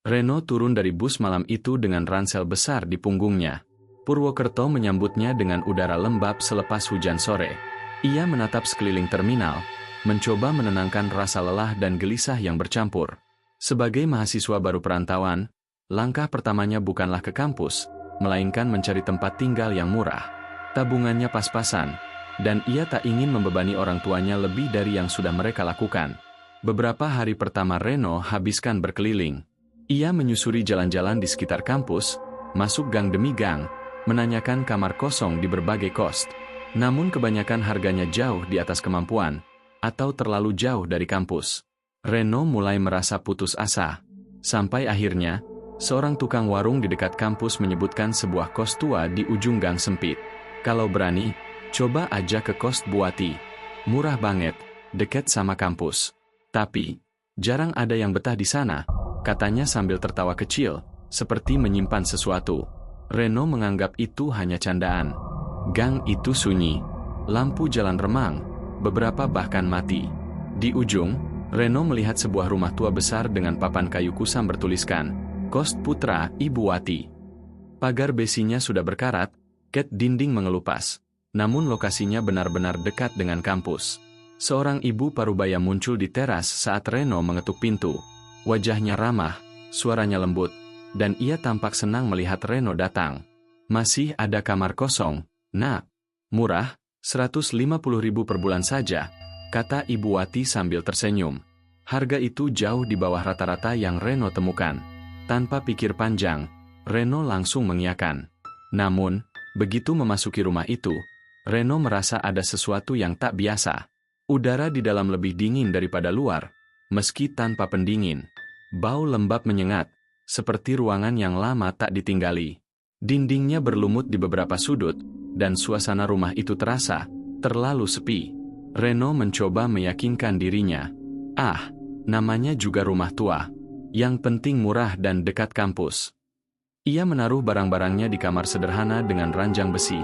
Reno turun dari bus malam itu dengan ransel besar di punggungnya. Purwokerto menyambutnya dengan udara lembab selepas hujan sore. Ia menatap sekeliling terminal, mencoba menenangkan rasa lelah dan gelisah yang bercampur. Sebagai mahasiswa baru perantauan, langkah pertamanya bukanlah ke kampus, melainkan mencari tempat tinggal yang murah. Tabungannya pas-pasan, dan ia tak ingin membebani orang tuanya lebih dari yang sudah mereka lakukan. Beberapa hari pertama Reno habiskan berkeliling. Ia menyusuri jalan-jalan di sekitar kampus, masuk gang demi gang, menanyakan kamar kosong di berbagai kos. Namun kebanyakan harganya jauh di atas kemampuan, atau terlalu jauh dari kampus. Reno mulai merasa putus asa. Sampai akhirnya, seorang tukang warung di dekat kampus menyebutkan sebuah kos tua di ujung gang sempit. Kalau berani, coba aja ke kos Buati. Murah banget, deket sama kampus. Tapi, jarang ada yang betah di sana, katanya sambil tertawa kecil, seperti menyimpan sesuatu. Reno menganggap itu hanya candaan. Gang itu sunyi. Lampu jalan remang, beberapa bahkan mati. Di ujung, Reno melihat sebuah rumah tua besar dengan papan kayu kusam bertuliskan, Kos Putra Ibu Wati. Pagar besinya sudah berkarat, cat dinding mengelupas. Namun lokasinya benar-benar dekat dengan kampus. Seorang ibu parubaya muncul di teras saat Reno mengetuk pintu. Wajahnya ramah, suaranya lembut, dan ia tampak senang melihat Reno datang. Masih ada kamar kosong, nak. Murah, 150.000 per bulan saja, kata Ibu Wati sambil tersenyum. Harga itu jauh di bawah rata-rata yang Reno temukan. Tanpa pikir panjang, Reno langsung mengiyakan. Namun, begitu memasuki rumah itu, Reno merasa ada sesuatu yang tak biasa. Udara di dalam lebih dingin daripada luar, meski tanpa pendingin. Bau lembab menyengat, seperti ruangan yang lama tak ditinggali. Dindingnya berlumut di beberapa sudut, dan suasana rumah itu terasa terlalu sepi. Reno mencoba meyakinkan dirinya. Namanya juga rumah tua. Yang penting murah dan dekat kampus. Ia menaruh barang-barangnya di kamar sederhana dengan ranjang besi,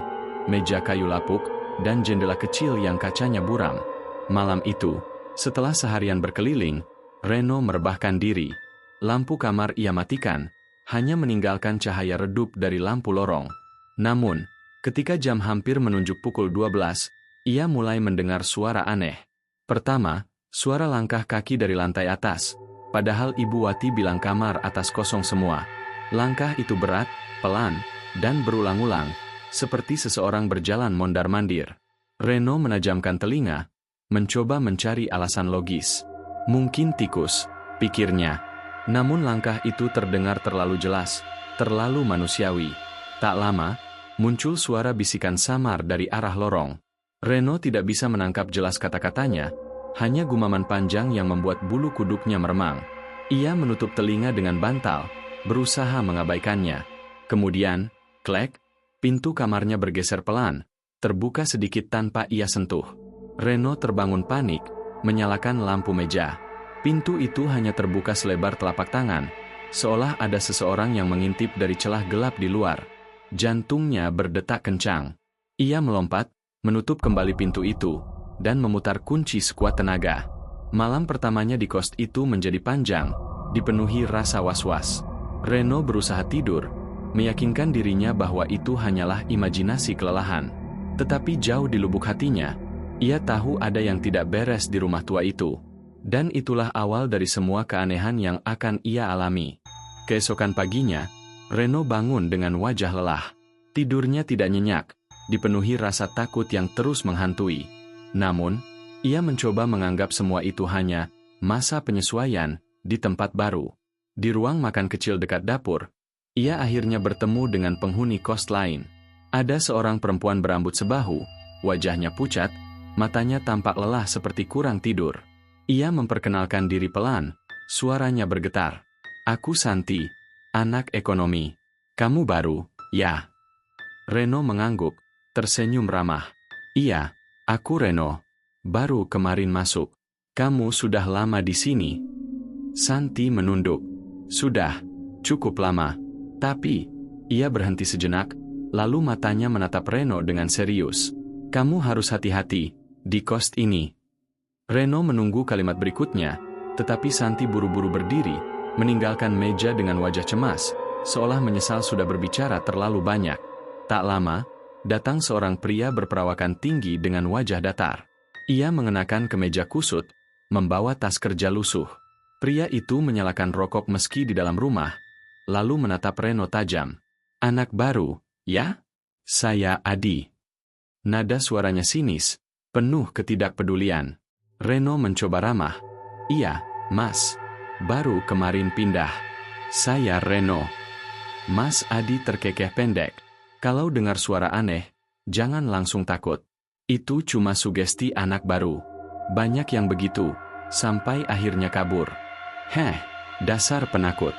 meja kayu lapuk, dan jendela kecil yang kacanya buram. Malam itu, setelah seharian berkeliling, Reno merebahkan diri. Lampu kamar ia matikan, hanya meninggalkan cahaya redup dari lampu lorong. Namun, ketika jam hampir menunjuk pukul 12, ia mulai mendengar suara aneh. Pertama, suara langkah kaki dari lantai atas, padahal Ibu Wati bilang kamar atas kosong semua. Langkah itu berat, pelan, dan berulang-ulang, seperti seseorang berjalan mondar-mandir. Reno menajamkan telinga, mencoba mencari alasan logis. Mungkin tikus, pikirnya. Namun langkah itu terdengar terlalu jelas, terlalu manusiawi. Tak lama, muncul suara bisikan samar dari arah lorong. Reno tidak bisa menangkap jelas kata-katanya, hanya gumaman panjang yang membuat bulu kuduknya meremang. Ia menutup telinga dengan bantal, berusaha mengabaikannya. Kemudian, klek, pintu kamarnya bergeser pelan, terbuka sedikit tanpa ia sentuh. Reno terbangun panik, menyalakan lampu meja. Pintu itu hanya terbuka selebar telapak tangan, seolah ada seseorang yang mengintip dari celah gelap di luar. Jantungnya berdetak kencang. Ia melompat, menutup kembali pintu itu, dan memutar kunci sekuat tenaga. Malam pertamanya di kos itu menjadi panjang, dipenuhi rasa was-was. Reno berusaha tidur, meyakinkan dirinya bahwa itu hanyalah imajinasi kelelahan. Tetapi jauh di lubuk hatinya, ia tahu ada yang tidak beres di rumah tua itu. Dan itulah awal dari semua keanehan yang akan ia alami. Keesokan paginya, Reno bangun dengan wajah lelah. Tidurnya tidak nyenyak, dipenuhi rasa takut yang terus menghantui. Namun, ia mencoba menganggap semua itu hanya masa penyesuaian di tempat baru. Di ruang makan kecil dekat dapur, ia akhirnya bertemu dengan penghuni kos lain. Ada seorang perempuan berambut sebahu, wajahnya pucat, matanya tampak lelah seperti kurang tidur. Ia memperkenalkan diri pelan, suaranya bergetar. Aku Santi, anak ekonomi. Kamu baru, ya? Reno mengangguk, tersenyum ramah. Iya, aku Reno. Baru kemarin masuk. Kamu sudah lama di sini? Santi menunduk. Sudah, cukup lama. Tapi, ia berhenti sejenak, lalu matanya menatap Reno dengan serius. Kamu harus hati-hati di kos ini. Reno menunggu kalimat berikutnya, tetapi Santi buru-buru berdiri, meninggalkan meja dengan wajah cemas, seolah menyesal sudah berbicara terlalu banyak. Tak lama, datang seorang pria berperawakan tinggi dengan wajah datar. Ia mengenakan kemeja kusut, membawa tas kerja lusuh. Pria itu menyalakan rokok meski di dalam rumah, lalu menatap Reno tajam. "Anak baru, ya? Saya Adi." Nada suaranya sinis, penuh ketidakpedulian. Reno mencoba ramah. "Iya, Mas. Baru kemarin pindah. Saya Reno." Mas Adi terkekeh pendek. "Kalau dengar suara aneh, jangan langsung takut. Itu cuma sugesti anak baru. Banyak yang begitu, sampai akhirnya kabur." "Heh, dasar penakut."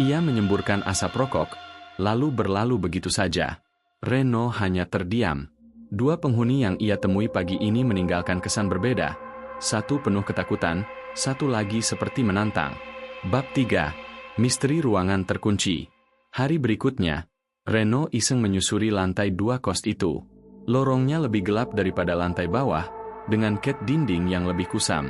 Ia menyemburkan asap rokok, lalu berlalu begitu saja. Reno hanya terdiam. Dua penghuni yang ia temui pagi ini meninggalkan kesan berbeda. Satu penuh ketakutan, satu lagi seperti menantang. Bab 3. Misteri ruangan terkunci. Hari berikutnya, Reno iseng menyusuri lantai 2 kos itu. Lorongnya lebih gelap daripada lantai bawah, dengan cat dinding yang lebih kusam.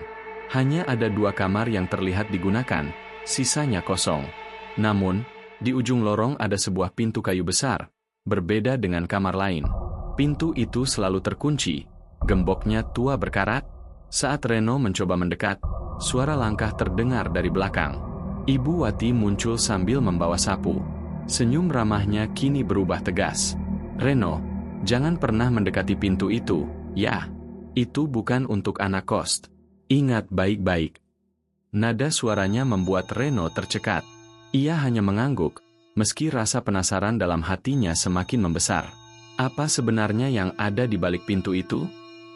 Hanya ada 2 kamar yang terlihat digunakan, sisanya kosong. Namun, di ujung lorong ada sebuah pintu kayu besar, berbeda dengan kamar lain. Pintu itu selalu terkunci, gemboknya tua berkarat. Saat Reno mencoba mendekat, suara langkah terdengar dari belakang. Ibu Wati muncul sambil membawa sapu. Senyum ramahnya kini berubah tegas. "Reno, jangan pernah mendekati pintu itu, ya. Itu bukan untuk anak kos. Ingat baik-baik." Nada suaranya membuat Reno tercekat. Ia hanya mengangguk, meski rasa penasaran dalam hatinya semakin membesar. Apa sebenarnya yang ada di balik pintu itu?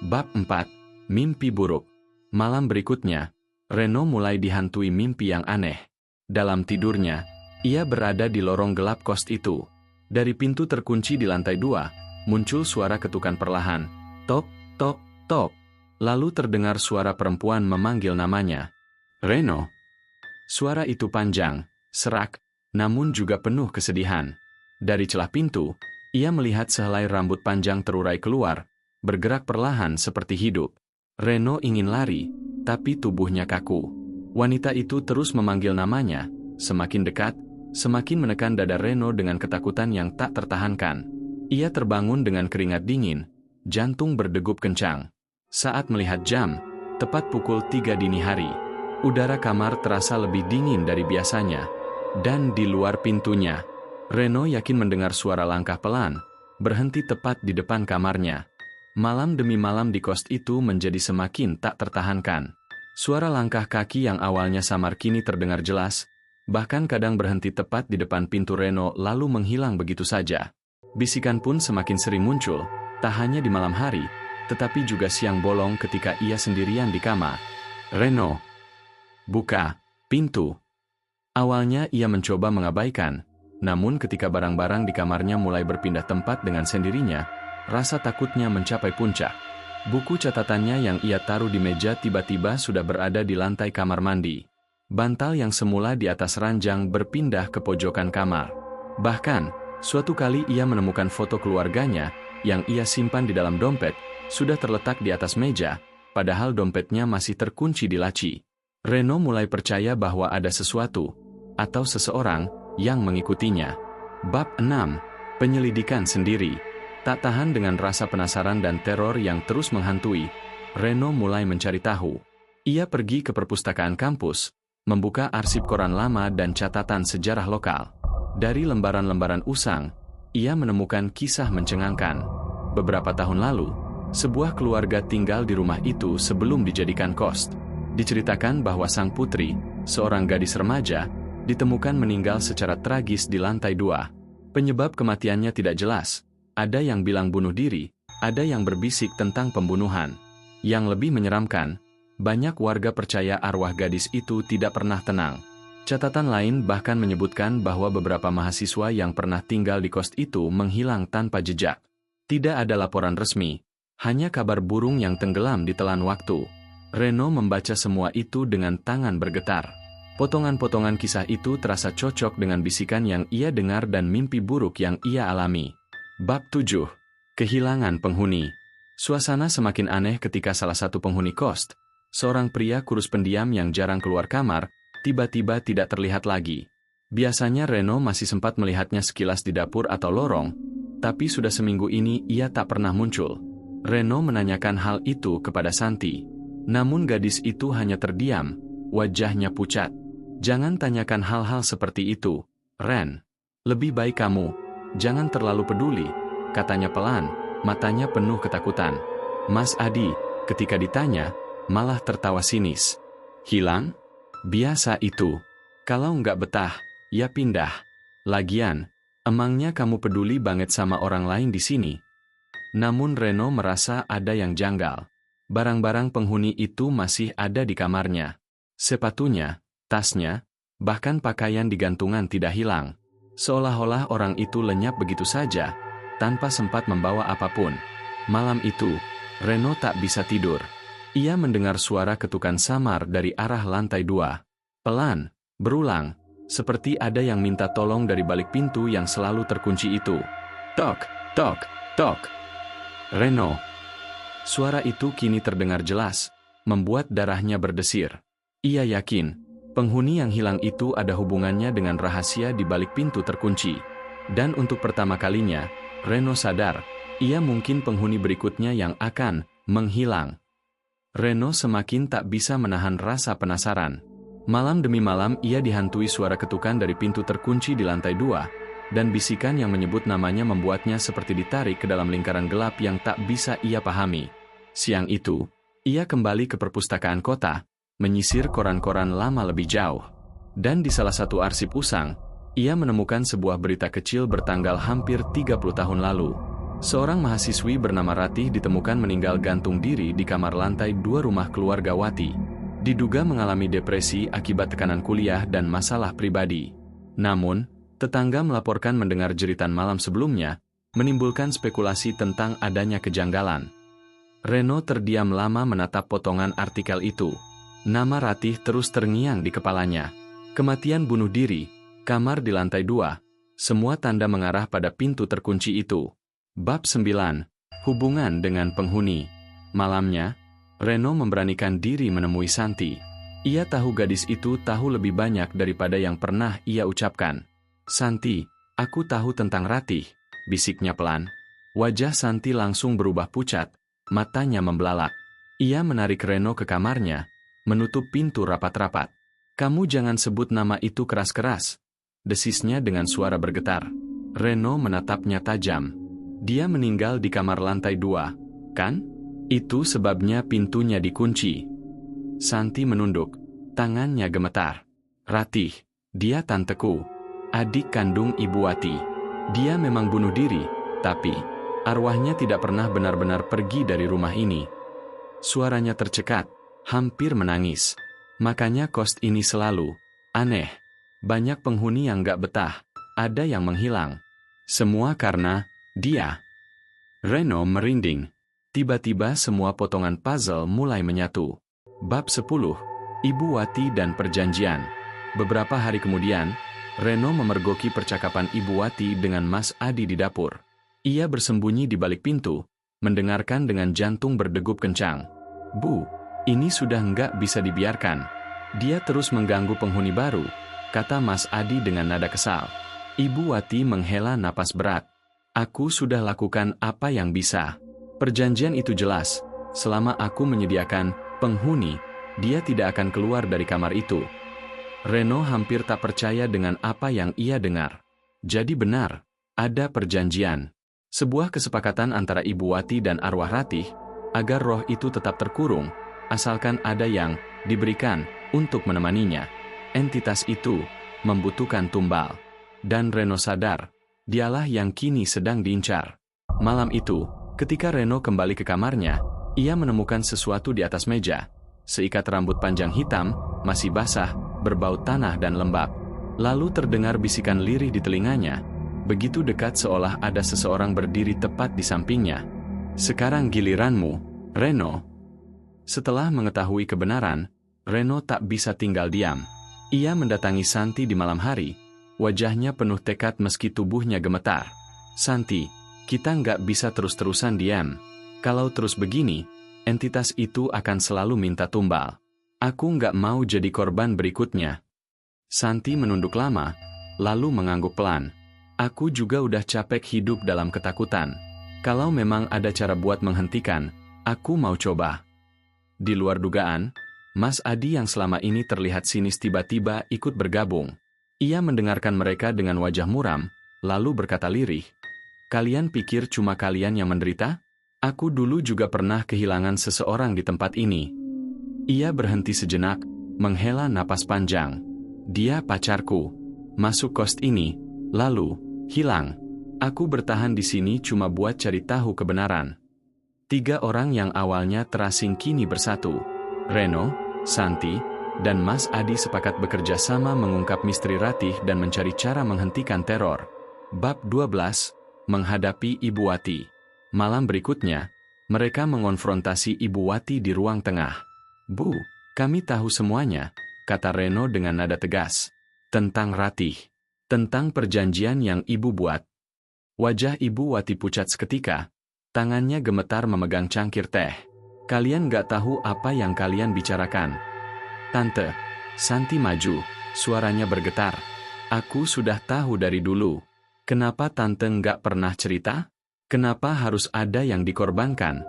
Bab 4. Mimpi buruk. Malam berikutnya, Reno mulai dihantui mimpi yang aneh. Dalam tidurnya, ia berada di lorong gelap kos itu. Dari pintu terkunci di lantai 2, muncul suara ketukan perlahan. Tok, tok, tok. Lalu terdengar suara perempuan memanggil namanya. "Reno." Suara itu panjang, serak, namun juga penuh kesedihan. Dari celah pintu, ia melihat sehelai rambut panjang terurai keluar, bergerak perlahan seperti hidup. Reno ingin lari, tapi tubuhnya kaku. Wanita itu terus memanggil namanya, semakin dekat, semakin menekan dada Reno dengan ketakutan yang tak tertahankan. Ia terbangun dengan keringat dingin, jantung berdegup kencang. Saat melihat jam, tepat pukul 3 dini hari, udara kamar terasa lebih dingin dari biasanya. Dan di luar pintunya, Reno yakin mendengar suara langkah pelan, berhenti tepat di depan kamarnya. Malam demi malam di kos itu menjadi semakin tak tertahankan. Suara langkah kaki yang awalnya samar kini terdengar jelas, bahkan kadang berhenti tepat di depan pintu Reno lalu menghilang begitu saja. Bisikan pun semakin sering muncul, tak hanya di malam hari, tetapi juga siang bolong ketika ia sendirian di kamar. "Reno, buka pintu." Awalnya ia mencoba mengabaikan, namun ketika barang-barang di kamarnya mulai berpindah tempat dengan sendirinya, rasa takutnya mencapai puncak. Buku catatannya yang ia taruh di meja tiba-tiba sudah berada di lantai kamar mandi. Bantal yang semula di atas ranjang berpindah ke pojokan kamar. Bahkan, suatu kali ia menemukan foto keluarganya yang ia simpan di dalam dompet, sudah terletak di atas meja, padahal dompetnya masih terkunci di laci. Reno mulai percaya bahwa ada sesuatu, atau seseorang, yang mengikutinya. Bab 6. Penyelidikan sendiri. Tak tahan dengan rasa penasaran dan teror yang terus menghantui, Reno mulai mencari tahu. Ia pergi ke perpustakaan kampus, membuka arsip koran lama dan catatan sejarah lokal. Dari lembaran-lembaran usang, ia menemukan kisah mencengangkan. Beberapa tahun lalu, sebuah keluarga tinggal di rumah itu sebelum dijadikan kos. Diceritakan bahwa sang putri, seorang gadis remaja, ditemukan meninggal secara tragis di lantai 2. Penyebab kematiannya tidak jelas. Ada yang bilang bunuh diri, ada yang berbisik tentang pembunuhan. Yang lebih menyeramkan, banyak warga percaya arwah gadis itu tidak pernah tenang. Catatan lain bahkan menyebutkan bahwa beberapa mahasiswa yang pernah tinggal di kos itu menghilang tanpa jejak. Tidak ada laporan resmi, hanya kabar burung yang tenggelam di telan waktu. Reno membaca semua itu dengan tangan bergetar. Potongan-potongan kisah itu terasa cocok dengan bisikan yang ia dengar dan mimpi buruk yang ia alami. Bab 7. Kehilangan penghuni. Suasana semakin aneh ketika salah satu penghuni kos, seorang pria kurus pendiam yang jarang keluar kamar, tiba-tiba tidak terlihat lagi. Biasanya Reno masih sempat melihatnya sekilas di dapur atau lorong, tapi sudah seminggu ini ia tak pernah muncul. Reno menanyakan hal itu kepada Santi. Namun gadis itu hanya terdiam, wajahnya pucat. Jangan tanyakan hal-hal seperti itu, Ren. Lebih baik kamu, jangan terlalu peduli, katanya pelan, matanya penuh ketakutan. Mas Adi, ketika ditanya, malah tertawa sinis. Hilang? Biasa itu. Kalau nggak betah, ya pindah. Lagian, emangnya kamu peduli banget sama orang lain di sini? Namun Reno merasa ada yang janggal. Barang-barang penghuni itu masih ada di kamarnya. Sepatunya, tasnya, bahkan pakaian di gantungan tidak hilang. Seolah-olah orang itu lenyap begitu saja, tanpa sempat membawa apapun. Malam itu, Reno tak bisa tidur. Ia mendengar suara ketukan samar dari arah lantai 2. Pelan, berulang, seperti ada yang minta tolong dari balik pintu yang selalu terkunci itu. Tok, tok, tok. Reno. Suara itu kini terdengar jelas, membuat darahnya berdesir. Ia yakin, penghuni yang hilang itu ada hubungannya dengan rahasia di balik pintu terkunci. Dan untuk pertama kalinya, Reno sadar, ia mungkin penghuni berikutnya yang akan menghilang. Reno semakin tak bisa menahan rasa penasaran. Malam demi malam ia dihantui suara ketukan dari pintu terkunci di lantai 2, dan bisikan yang menyebut namanya membuatnya seperti ditarik ke dalam lingkaran gelap yang tak bisa ia pahami. Siang itu, ia kembali ke perpustakaan kota, menyisir koran-koran lama lebih jauh. Dan di salah satu arsip usang, ia menemukan sebuah berita kecil bertanggal hampir 30 tahun lalu. Seorang mahasiswi bernama Ratih ditemukan meninggal gantung diri di kamar lantai 2 rumah keluarga Wati. Diduga mengalami depresi akibat tekanan kuliah dan masalah pribadi. Namun, tetangga melaporkan mendengar jeritan malam sebelumnya, menimbulkan spekulasi tentang adanya kejanggalan. Reno terdiam lama menatap potongan artikel itu. Nama Ratih terus terngiang di kepalanya. Kematian bunuh diri, kamar di lantai 2, semua tanda mengarah pada pintu terkunci itu. Bab 9. Hubungan dengan penghuni. Malamnya, Reno memberanikan diri menemui Santi. Ia tahu gadis itu tahu lebih banyak daripada yang pernah ia ucapkan. Santi, aku tahu tentang Ratih, bisiknya pelan. Wajah Santi langsung berubah pucat, matanya membelalak. Ia menarik Reno ke kamarnya, menutup pintu rapat-rapat. Kamu jangan sebut nama itu keras-keras, desisnya dengan suara bergetar. Reno menatapnya tajam. Dia meninggal di kamar lantai 2, kan? Itu sebabnya pintunya dikunci. Santi menunduk, tangannya gemetar. Ratih, dia tanteku. Adik kandung Ibu Wati. Dia memang bunuh diri, tapi arwahnya tidak pernah benar-benar pergi dari rumah ini. Suaranya tercekat, hampir menangis. Makanya kos ini selalu aneh. Banyak penghuni yang gak betah, ada yang menghilang. Semua karena dia. Reno merinding. Tiba-tiba semua potongan puzzle mulai menyatu. Bab 10. Ibu Wati dan Perjanjian. Beberapa hari kemudian, Reno memergoki percakapan Ibu Wati dengan Mas Adi di dapur. Ia bersembunyi di balik pintu, mendengarkan dengan jantung berdegup kencang. Bu, ini sudah nggak bisa dibiarkan. Dia terus mengganggu penghuni baru, kata Mas Adi dengan nada kesal. Ibu Wati menghela napas berat. Aku sudah lakukan apa yang bisa. Perjanjian itu jelas, selama aku menyediakan penghuni, dia tidak akan keluar dari kamar itu. Reno hampir tak percaya dengan apa yang ia dengar. Jadi benar, ada perjanjian. Sebuah kesepakatan antara Ibu Wati dan arwah Ratih, agar roh itu tetap terkurung, asalkan ada yang diberikan untuk menemaninya. Entitas itu membutuhkan tumbal. Dan Reno sadar, dialah yang kini sedang diincar. Malam itu, ketika Reno kembali ke kamarnya, ia menemukan sesuatu di atas meja. Seikat rambut panjang hitam, masih basah, berbau tanah dan lembab. Lalu terdengar bisikan lirih di telinganya, begitu dekat seolah ada seseorang berdiri tepat di sampingnya. Sekarang giliranmu, Reno. Setelah mengetahui kebenaran, Reno tak bisa tinggal diam. Ia mendatangi Santi di malam hari, wajahnya penuh tekad meski tubuhnya gemetar. Santi, kita nggak bisa terus-terusan diam. Kalau terus begini, entitas itu akan selalu minta tumbal. Aku nggak mau jadi korban berikutnya. Santi menunduk lama, lalu mengangguk pelan. Aku juga udah capek hidup dalam ketakutan. Kalau memang ada cara buat menghentikan, aku mau coba. Di luar dugaan, Mas Adi yang selama ini terlihat sinis tiba-tiba ikut bergabung. Ia mendengarkan mereka dengan wajah muram, lalu berkata lirih, "Kalian pikir cuma kalian yang menderita? Aku dulu juga pernah kehilangan seseorang di tempat ini." Ia berhenti sejenak, menghela napas panjang. "Dia pacarku. Masuk kos ini, lalu hilang. Aku bertahan di sini cuma buat cari tahu kebenaran." 3 orang yang awalnya terasing kini bersatu. Reno, Santi, dan Mas Adi sepakat bekerja sama mengungkap misteri Ratih dan mencari cara menghentikan teror. Bab 12, Menghadapi Ibu Wati. Malam berikutnya, mereka mengonfrontasi Ibu Wati di ruang tengah. "Bu, kami tahu semuanya," kata Reno dengan nada tegas. "Tentang Ratih. Tentang perjanjian yang Ibu buat." Wajah Ibu Wati pucat seketika. Tangannya gemetar memegang cangkir teh. "Kalian gak tahu apa yang kalian bicarakan." "Tante." Santi maju, suaranya bergetar. "Aku sudah tahu dari dulu. Kenapa Tante nggak pernah cerita? Kenapa harus ada yang dikorbankan?"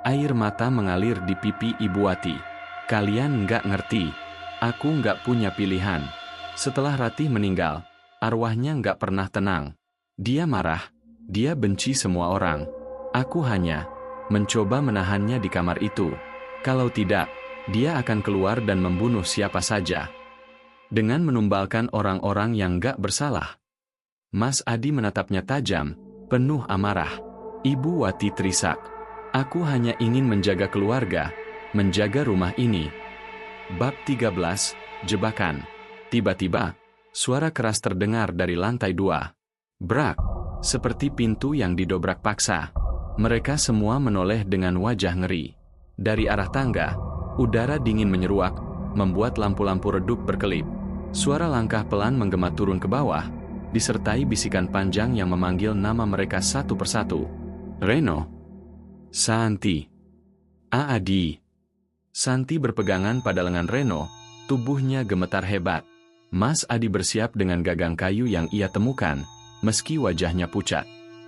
Air mata mengalir di pipi Ibu Wati. "Kalian nggak ngerti. Aku nggak punya pilihan. Setelah Ratih meninggal, arwahnya nggak pernah tenang. Dia marah. Dia benci semua orang. Aku hanya mencoba menahannya di kamar itu. Kalau tidak, dia akan keluar dan membunuh siapa saja. Dengan menumbalkan orang-orang yang nggak bersalah." Mas Adi menatapnya tajam, penuh amarah. Ibu Wati terisak. "Aku hanya ingin menjaga keluarga, menjaga rumah ini." Bab 13, Jebakan. Tiba-tiba, suara keras terdengar dari lantai 2. Brak, seperti pintu yang didobrak paksa. Mereka semua menoleh dengan wajah ngeri. Dari arah tangga, udara dingin menyeruak, membuat lampu-lampu redup berkelip. Suara langkah pelan menggema turun ke bawah, disertai bisikan panjang yang memanggil nama mereka satu persatu. "Reno. Santi. Adi." Santi berpegangan pada lengan Reno, tubuhnya gemetar hebat. Mas Adi bersiap dengan gagang kayu yang ia temukan, meski wajahnya pucat.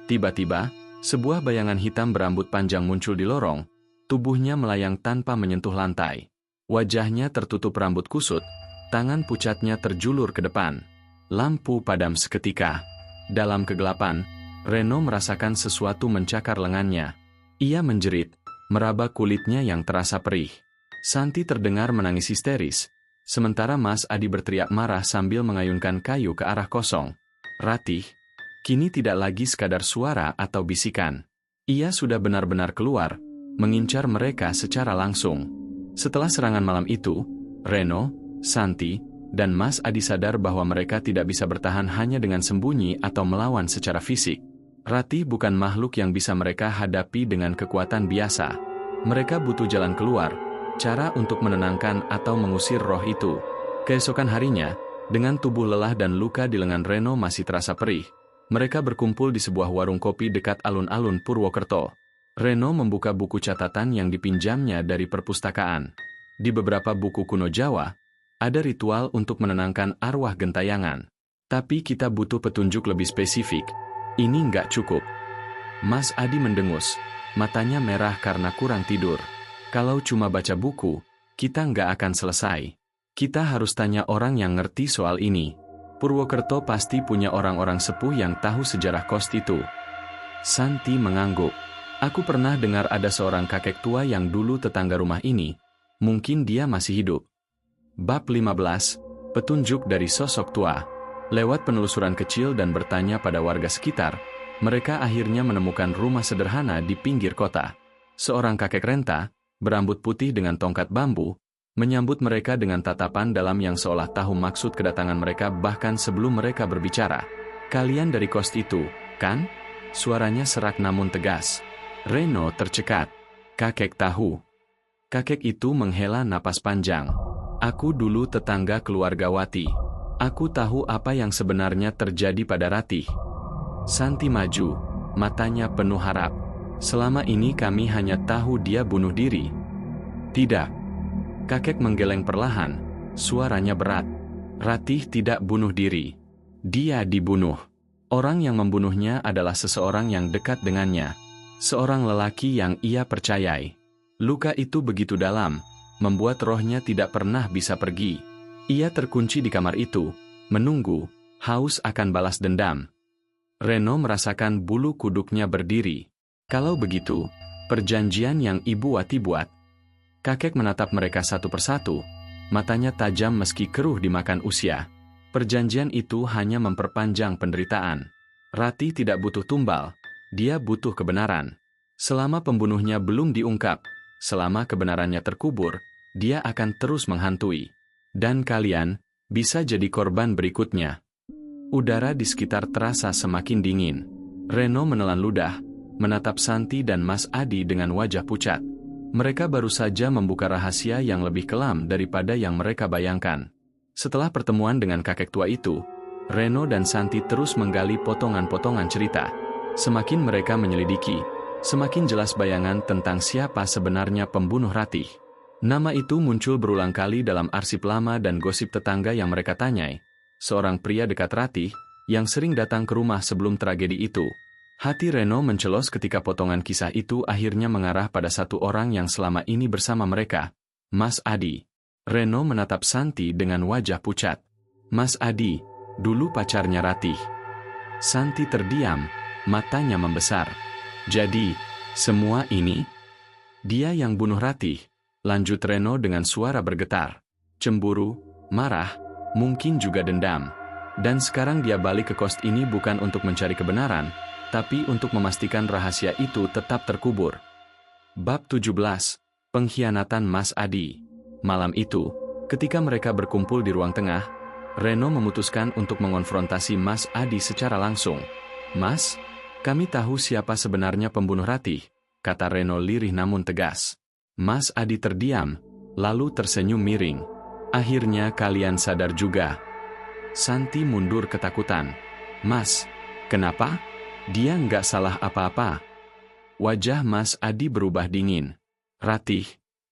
Tiba-tiba, sebuah bayangan hitam berambut panjang muncul di lorong, tubuhnya melayang tanpa menyentuh lantai. Wajahnya tertutup rambut kusut, tangan pucatnya terjulur ke depan. Lampu padam seketika. Dalam kegelapan, Reno merasakan sesuatu mencakar lengannya. Ia menjerit, meraba kulitnya yang terasa perih. Santi terdengar menangis histeris, sementara Mas Adi berteriak marah sambil mengayunkan kayu ke arah kosong. Ratih, kini tidak lagi sekadar suara atau bisikan. Ia sudah benar-benar keluar, mengincar mereka secara langsung. Setelah serangan malam itu, Reno, Santi, dan Mas Adi sadar bahwa mereka tidak bisa bertahan hanya dengan sembunyi atau melawan secara fisik. Ratih bukan makhluk yang bisa mereka hadapi dengan kekuatan biasa. Mereka butuh jalan keluar, cara untuk menenangkan atau mengusir roh itu. Keesokan harinya, dengan tubuh lelah dan luka di lengan Reno masih terasa perih, mereka berkumpul di sebuah warung kopi dekat alun-alun Purwokerto. Reno membuka buku catatan yang dipinjamnya dari perpustakaan. Di beberapa buku kuno Jawa, ada ritual untuk menenangkan arwah gentayangan. Tapi kita butuh petunjuk lebih spesifik. Ini nggak cukup. Mas Adi mendengus, matanya merah karena kurang tidur. Kalau cuma baca buku, kita nggak akan selesai. Kita harus tanya orang yang ngerti soal ini. Purwokerto pasti punya orang-orang sepuh yang tahu sejarah kos itu. Santi mengangguk. "Aku pernah dengar ada seorang kakek tua yang dulu tetangga rumah ini. Mungkin dia masih hidup." Bab 15, Petunjuk dari Sosok Tua. Lewat penelusuran kecil dan bertanya pada warga sekitar, mereka akhirnya menemukan rumah sederhana di pinggir kota. Seorang kakek renta, berambut putih dengan tongkat bambu, menyambut mereka dengan tatapan dalam yang seolah tahu maksud kedatangan mereka bahkan sebelum mereka berbicara. "Kalian dari kos itu, kan?" Suaranya serak namun tegas. Reno tercekat. Kakek tahu. Kakek itu menghela napas panjang. "Aku dulu tetangga keluarga Wati. Aku tahu apa yang sebenarnya terjadi pada Ratih." Santi maju, matanya penuh harap. "Selama ini kami hanya tahu dia bunuh diri." "Tidak." Kakek menggeleng perlahan, suaranya berat. Ratih tidak bunuh diri. Dia dibunuh. Orang yang membunuhnya adalah seseorang yang dekat dengannya. Seorang lelaki yang ia percayai. Luka itu begitu dalam, membuat rohnya tidak pernah bisa pergi. Ia terkunci di kamar itu, menunggu, haus akan balas dendam. Reno merasakan bulu kuduknya berdiri. Kalau begitu, perjanjian yang Ibu Wati buat. Kakek menatap mereka satu persatu, matanya tajam meski keruh dimakan usia. Perjanjian itu hanya memperpanjang penderitaan. Ratih tidak butuh tumbal, dia butuh kebenaran. Selama pembunuhnya belum diungkap, selama kebenarannya terkubur, dia akan terus menghantui. Dan kalian bisa jadi korban berikutnya. Udara di sekitar terasa semakin dingin. Reno menelan ludah, menatap Santi dan Mas Adi dengan wajah pucat. Mereka baru saja membuka rahasia yang lebih kelam daripada yang mereka bayangkan. Setelah pertemuan dengan kakek tua itu, Reno dan Santi terus menggali potongan-potongan cerita. Semakin mereka menyelidiki, semakin jelas bayangan tentang siapa sebenarnya pembunuh Ratih. Nama itu muncul berulang kali dalam arsip lama dan gosip tetangga yang mereka tanyai. Seorang pria dekat Ratih, yang sering datang ke rumah sebelum tragedi itu. Hati Reno mencelos ketika potongan kisah itu akhirnya mengarah pada satu orang yang selama ini bersama mereka, Mas Adi. Reno menatap Santi dengan wajah pucat. Mas Adi, dulu pacarnya Ratih. Santi terdiam, matanya membesar. Jadi, semua ini? Dia yang bunuh Ratih, lanjut Reno dengan suara bergetar. Cemburu, marah, mungkin juga dendam. Dan sekarang dia balik ke kos ini bukan untuk mencari kebenaran, tapi untuk memastikan rahasia itu tetap terkubur. Bab 17. Pengkhianatan Mas Adi. Malam itu, ketika mereka berkumpul di ruang tengah, Reno memutuskan untuk mengonfrontasi Mas Adi secara langsung. Mas, kami tahu siapa sebenarnya pembunuh Ratih, kata Reno lirih namun tegas. Mas Adi terdiam, lalu tersenyum miring. Akhirnya kalian sadar juga. Santi mundur ketakutan. Mas, kenapa? Dia nggak salah apa-apa. Wajah Mas Adi berubah dingin. Ratih,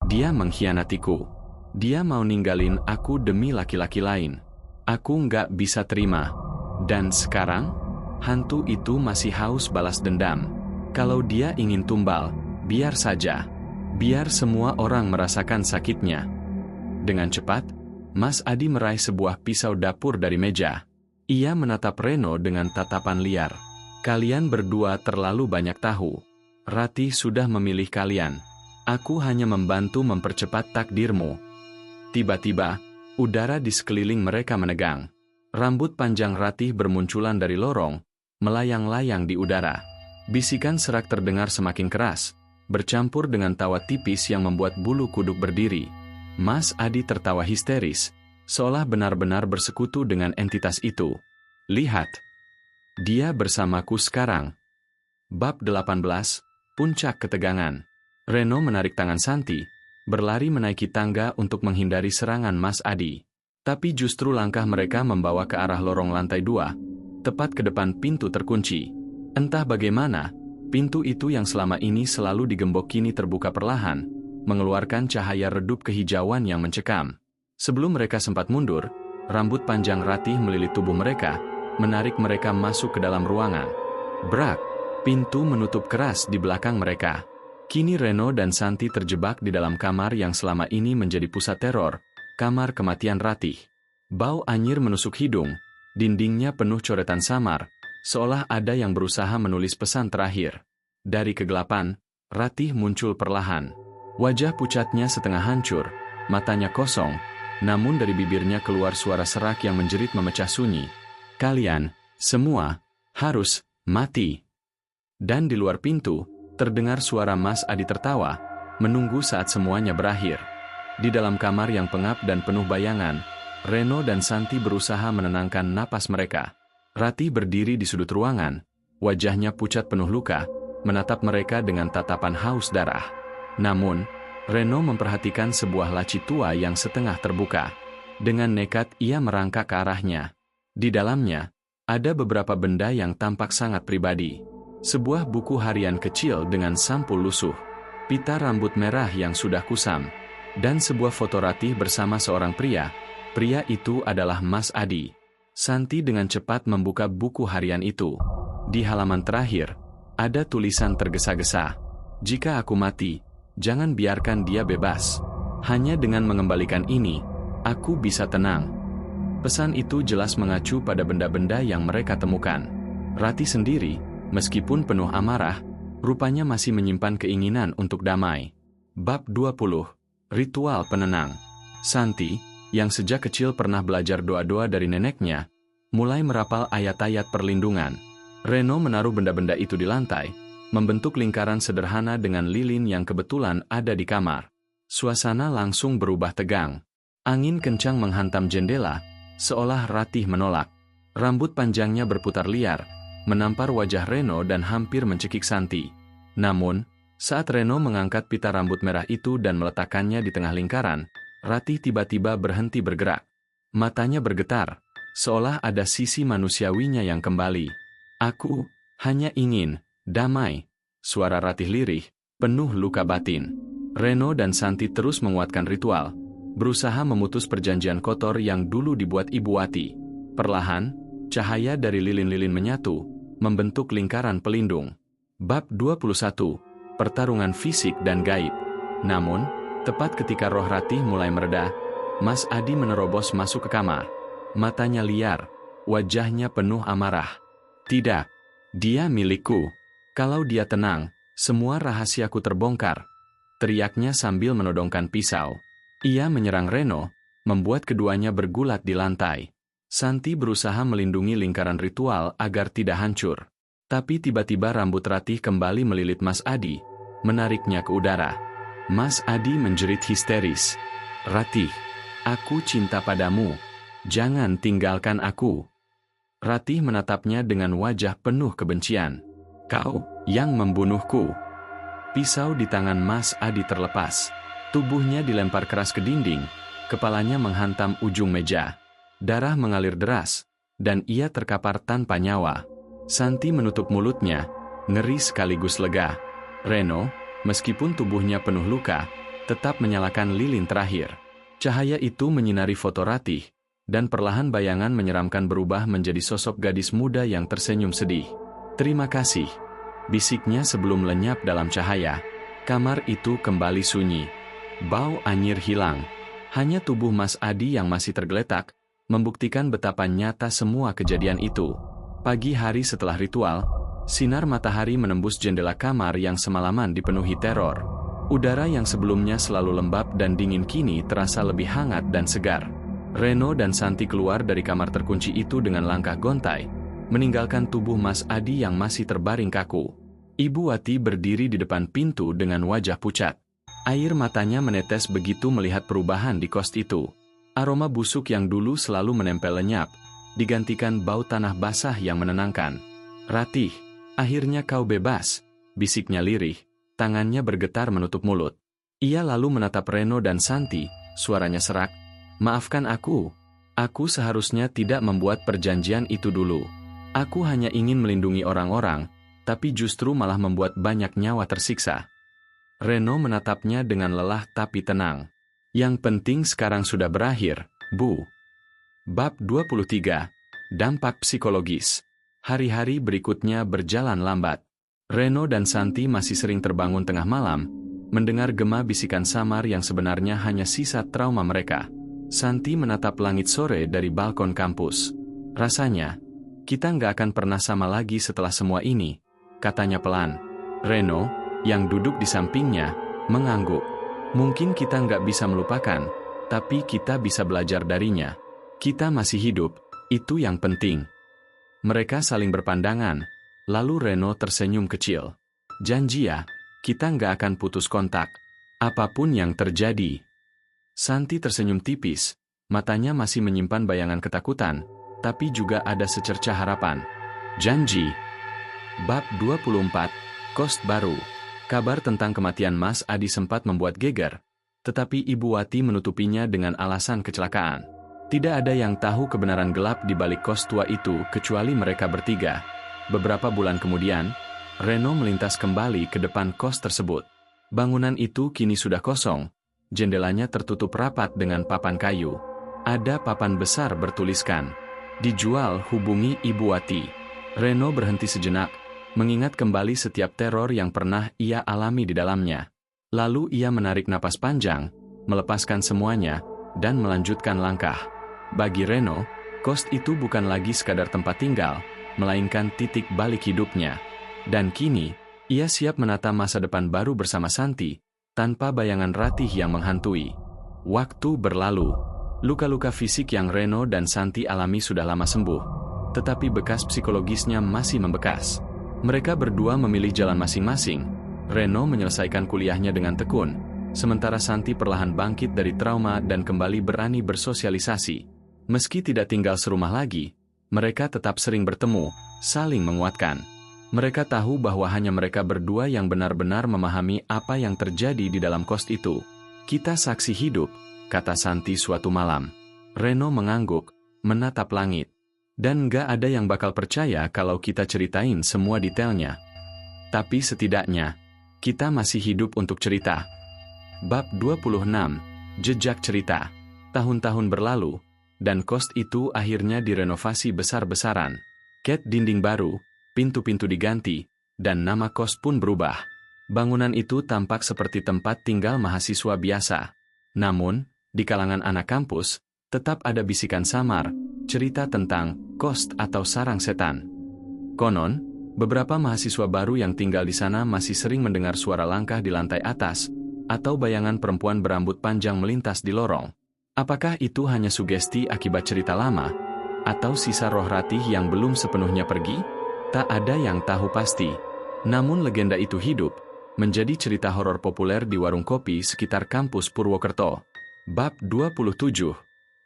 dia mengkhianatiku. Dia mau ninggalin aku demi laki-laki lain. Aku nggak bisa terima. Dan sekarang, hantu itu masih haus balas dendam. Kalau dia ingin tumbal, biar saja. Biar semua orang merasakan sakitnya. Dengan cepat, Mas Adi meraih sebuah pisau dapur dari meja. Ia menatap Reno dengan tatapan liar. Kalian berdua terlalu banyak tahu. Ratih sudah memilih kalian. Aku hanya membantu mempercepat takdirmu. Tiba-tiba, udara di sekeliling mereka menegang. Rambut panjang Ratih bermunculan dari lorong, melayang-layang di udara. Bisikan serak terdengar semakin keras, bercampur dengan tawa tipis yang membuat bulu kuduk berdiri. Mas Adi tertawa histeris, seolah benar-benar bersekutu dengan entitas itu. Lihat, dia bersamaku sekarang. Bab 18, Puncak Ketegangan. Reno menarik tangan Santi, berlari menaiki tangga untuk menghindari serangan Mas Adi. Tapi justru langkah mereka membawa ke arah lorong lantai 2, tepat ke depan pintu terkunci. Entah bagaimana, pintu itu yang selama ini selalu digembok kini terbuka perlahan, mengeluarkan cahaya redup kehijauan yang mencekam. Sebelum mereka sempat mundur, rambut panjang Ratih melilit tubuh mereka, menarik mereka masuk ke dalam ruangan. Brak, pintu menutup keras di belakang mereka. Kini Reno dan Santi terjebak di dalam kamar yang selama ini menjadi pusat teror, kamar kematian Ratih. Bau anyir menusuk hidung, dindingnya penuh coretan samar, seolah ada yang berusaha menulis pesan terakhir. Dari kegelapan, Ratih muncul perlahan. Wajah pucatnya setengah hancur, matanya kosong, namun dari bibirnya keluar suara serak yang menjerit memecah sunyi. Kalian, semua, harus mati. Dan di luar pintu, terdengar suara Mas Adi tertawa, menunggu saat semuanya berakhir. Di dalam kamar yang pengap dan penuh bayangan, Reno dan Santi berusaha menenangkan napas mereka. Ratih berdiri di sudut ruangan, wajahnya pucat penuh luka, menatap mereka dengan tatapan haus darah. Namun, Reno memperhatikan sebuah laci tua yang setengah terbuka. Dengan nekat ia merangkak ke arahnya. Di dalamnya, ada beberapa benda yang tampak sangat pribadi. Sebuah buku harian kecil dengan sampul lusuh, pita rambut merah yang sudah kusam, dan sebuah foto Ratih bersama seorang pria, Pria itu adalah Mas Adi. Santi dengan cepat membuka buku harian itu. Di halaman terakhir, ada tulisan tergesa-gesa. Jika aku mati, jangan biarkan dia bebas. Hanya dengan mengembalikan ini, aku bisa tenang. Pesan itu jelas mengacu pada benda-benda yang mereka temukan. Ratih sendiri, meskipun penuh amarah, rupanya masih menyimpan keinginan untuk damai. Bab 20. Ritual penenang. Santi, yang sejak kecil pernah belajar doa-doa dari neneknya, mulai merapal ayat-ayat perlindungan. Reno menaruh benda-benda itu di lantai, membentuk lingkaran sederhana dengan lilin yang kebetulan ada di kamar. Suasana langsung berubah tegang. Angin kencang menghantam jendela, seolah Ratih menolak. Rambut panjangnya berputar liar, menampar wajah Reno dan hampir mencekik Santi. Namun, saat Reno mengangkat pita rambut merah itu dan meletakkannya di tengah lingkaran, Ratih tiba-tiba berhenti bergerak. Matanya bergetar, seolah ada sisi manusiawinya yang kembali. Aku hanya ingin damai. Suara Ratih lirih, penuh luka batin. Reno dan Santi terus menguatkan ritual, berusaha memutus perjanjian kotor yang dulu dibuat Ibu Wati. Perlahan, cahaya dari lilin-lilin menyatu, membentuk lingkaran pelindung. Bab 21. Pertarungan fisik dan gaib. Namun, tepat ketika roh Ratih mulai mereda, Mas Adi menerobos masuk ke kamar. Matanya liar, wajahnya penuh amarah. Tidak, dia milikku. Kalau dia tenang, semua rahasiaku terbongkar. Teriaknya sambil menodongkan pisau. Ia menyerang Reno, membuat keduanya bergulat di lantai. Santi berusaha melindungi lingkaran ritual agar tidak hancur. Tapi tiba-tiba rambut Ratih kembali melilit Mas Adi, menariknya ke udara. Mas Adi menjerit histeris. Ratih, aku cinta padamu. Jangan tinggalkan aku. Ratih menatapnya dengan wajah penuh kebencian. Kau yang membunuhku. Pisau di tangan Mas Adi terlepas. Tubuhnya dilempar keras ke dinding, kepalanya menghantam ujung meja. Darah mengalir deras, dan ia terkapar tanpa nyawa. Santi menutup mulutnya, ngeri sekaligus lega. Reno, meskipun tubuhnya penuh luka, tetap menyalakan lilin terakhir. Cahaya itu menyinari foto Ratih, dan perlahan bayangan menyeramkan berubah menjadi sosok gadis muda yang tersenyum sedih. Terima kasih, bisiknya sebelum lenyap dalam cahaya. Kamar itu kembali sunyi. Bau anyir hilang. Hanya tubuh Mas Adi yang masih tergeletak, membuktikan betapa nyata semua kejadian itu. Pagi hari setelah ritual, sinar matahari menembus jendela kamar yang semalaman dipenuhi teror. Udara yang sebelumnya selalu lembab dan dingin kini terasa lebih hangat dan segar. Reno dan Santi keluar dari kamar terkunci itu dengan langkah gontai, meninggalkan tubuh Mas Adi yang masih terbaring kaku. Ibu Wati berdiri di depan pintu dengan wajah pucat. Air matanya menetes begitu melihat perubahan di kos itu. Aroma busuk yang dulu selalu menempel lenyap, digantikan bau tanah basah yang menenangkan. Ratih, akhirnya kau bebas, bisiknya lirih, tangannya bergetar menutup mulut. Ia lalu menatap Reno dan Santi, suaranya serak. Maafkan aku seharusnya tidak membuat perjanjian itu dulu. Aku hanya ingin melindungi orang-orang, tapi justru malah membuat banyak nyawa tersiksa. Reno menatapnya dengan lelah tapi tenang. Yang penting sekarang sudah berakhir, Bu. Bab 23. Dampak psikologis. Hari-hari berikutnya berjalan lambat. Reno dan Santi masih sering terbangun tengah malam, mendengar gema bisikan samar yang sebenarnya hanya sisa trauma mereka. Santi menatap langit sore dari balkon kampus. Rasanya, kita nggak akan pernah sama lagi setelah semua ini, katanya pelan. Reno, yang duduk di sampingnya, mengangguk. Mungkin kita nggak bisa melupakan, tapi kita bisa belajar darinya. Kita masih hidup, itu yang penting. Mereka saling berpandangan, lalu Reno tersenyum kecil. Janji ya, kita nggak akan putus kontak, apapun yang terjadi. Santi tersenyum tipis, matanya masih menyimpan bayangan ketakutan, tapi juga ada secercah harapan. Janji. Bab 24. Kos baru. Kabar tentang kematian Mas Adi sempat membuat geger, tetapi Ibu Wati menutupinya dengan alasan kecelakaan. Tidak ada yang tahu kebenaran gelap di balik kos tua itu kecuali mereka bertiga. Beberapa bulan kemudian, Reno melintas kembali ke depan kos tersebut. Bangunan itu kini sudah kosong, jendelanya tertutup rapat dengan papan kayu. Ada papan besar bertuliskan, "Dijual, hubungi Ibu Wati." Reno berhenti sejenak, mengingat kembali setiap teror yang pernah ia alami di dalamnya. Lalu ia menarik napas panjang, melepaskan semuanya, dan melanjutkan langkah. Bagi Reno, kos itu bukan lagi sekadar tempat tinggal, melainkan titik balik hidupnya. Dan kini, ia siap menata masa depan baru bersama Santi, tanpa bayangan Ratih yang menghantui. Waktu berlalu. Luka-luka fisik yang Reno dan Santi alami sudah lama sembuh, tetapi bekas psikologisnya masih membekas. Mereka berdua memilih jalan masing-masing. Reno menyelesaikan kuliahnya dengan tekun, sementara Santi perlahan bangkit dari trauma dan kembali berani bersosialisasi. Meski tidak tinggal serumah lagi, mereka tetap sering bertemu, saling menguatkan. Mereka tahu bahwa hanya mereka berdua yang benar-benar memahami apa yang terjadi di dalam kos itu. "Kita saksi hidup," kata Santi suatu malam. Reno mengangguk, menatap langit. "Dan nggak ada yang bakal percaya kalau kita ceritain semua detailnya. Tapi setidaknya, kita masih hidup untuk cerita." Bab 26, Jejak Cerita. Tahun-tahun berlalu, dan kos itu akhirnya direnovasi besar-besaran. Cat dinding baru, pintu-pintu diganti, dan nama kos pun berubah. Bangunan itu tampak seperti tempat tinggal mahasiswa biasa. Namun, di kalangan anak kampus, tetap ada bisikan samar, cerita tentang kos atau sarang setan. Konon, beberapa mahasiswa baru yang tinggal di sana masih sering mendengar suara langkah di lantai atas, atau bayangan perempuan berambut panjang melintas di lorong. Apakah itu hanya sugesti akibat cerita lama, atau sisa roh Ratih yang belum sepenuhnya pergi? Tak ada yang tahu pasti. Namun legenda itu hidup, menjadi cerita horor populer di warung kopi sekitar kampus Purwokerto. Bab 27.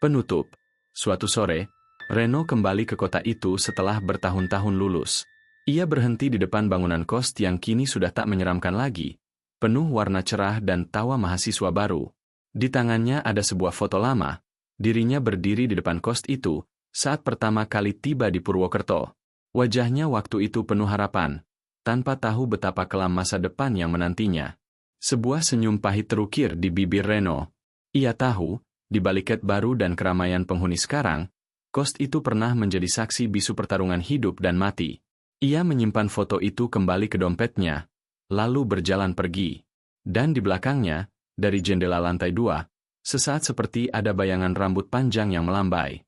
Penutup. Suatu sore, Reno kembali ke kota itu setelah bertahun-tahun lulus. Ia berhenti di depan bangunan kos yang kini sudah tak menyeramkan lagi, penuh warna cerah dan tawa mahasiswa baru. Di tangannya ada sebuah foto lama, dirinya berdiri di depan kos itu, saat pertama kali tiba di Purwokerto. Wajahnya waktu itu penuh harapan, tanpa tahu betapa kelam masa depan yang menantinya. Sebuah senyum pahit terukir di bibir Reno. Ia tahu, di balik cat baru dan keramaian penghuni sekarang, kos itu pernah menjadi saksi bisu pertarungan hidup dan mati. Ia menyimpan foto itu kembali ke dompetnya, lalu berjalan pergi. Dan di belakangnya, dari jendela lantai 2, sesaat seperti ada bayangan rambut panjang yang melambai.